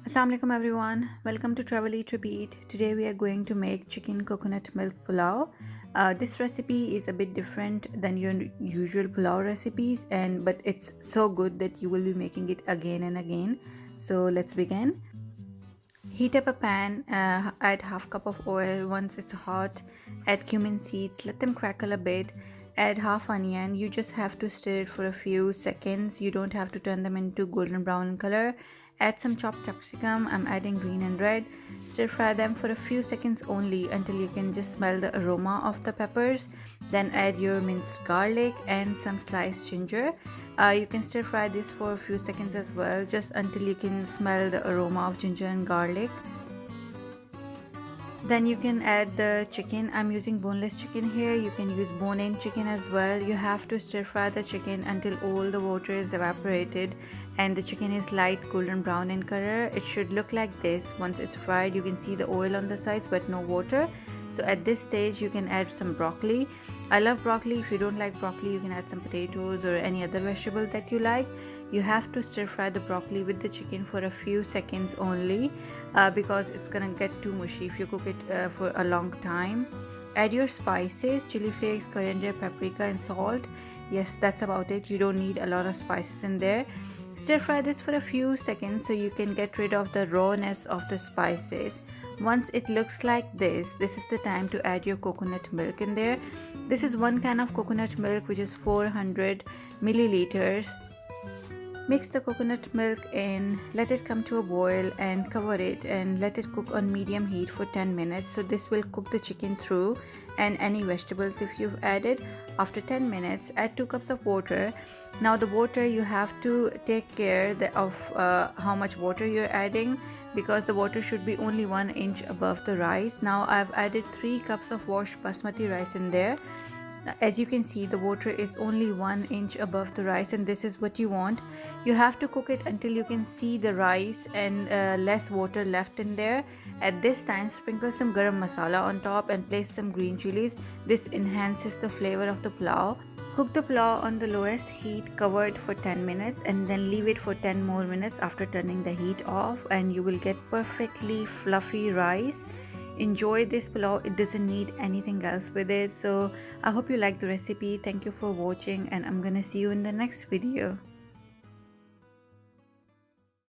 Assalamu alaikum everyone. Welcome to Travel Eat Repeat. Today we are going to make chicken coconut milk pulao. This recipe is a bit different than your usual pulao recipes, but it's so good that you will be making it again and again. So let's begin. Heat up a pan, add half cup of oil. Once it's hot, add cumin seeds, let them crackle a bit. Add half onion. You just have to stir it for a few seconds. You don't have to turn them into golden brown in color. Add some chopped capsicum. I'm adding green and red. Stir fry them for a few seconds only until you can just smell the aroma of the peppers. Then add your minced garlic and some sliced ginger. You can stir fry this for a few seconds as well, just until you can smell the aroma of ginger and garlic. Then you can add the chicken. I'm using boneless chicken here. You can use bone-in chicken as well. You have to stir fry the chicken until all the water is evaporated and the chicken is light golden brown in color. It should look like this. Once it's fried, you can see the oil on the sides but no water. So at this stage you can add some broccoli. I love broccoli. If you don't like broccoli, you can add some potatoes or any other vegetable that you like. You have to stir fry the broccoli with the chicken for a few seconds only because it's gonna get too mushy if you cook it for a long time. Add your spices, chili flakes, coriander, paprika and salt. Yes, that's about it. You don't need a lot of spices in there. Stir fry this for a few seconds so you can get rid of the rawness of the spices. Once it looks like this is the time to add your coconut milk in there. This is one can of coconut milk, which is 400 milliliters. Mix the coconut milk in, let it come to a boil and cover it and let it cook on medium heat for 10 minutes. So this will cook the chicken through and any vegetables if you've added. After 10 minutes, add 2 cups of water. Now the water, you have to take care of how much water you're adding, because the water should be only 1 inch above the rice. Now I've added 3 cups of washed basmati rice in there. As you can see, the water is only 1 inch above the rice, and this is what you want. You have to cook it until you can see the rice and less water left in there. At this time, sprinkle some garam masala on top and place some green chilies. This enhances the flavor of the pulao. Cook the pulao on the lowest heat, covered for 10 minutes, and then leave it for 10 more minutes after turning the heat off, and you will get perfectly fluffy rice. Enjoy this pulao. It doesn't need anything else with it. So I hope you like the recipe. Thank you for watching, and I'm gonna see you in the next video.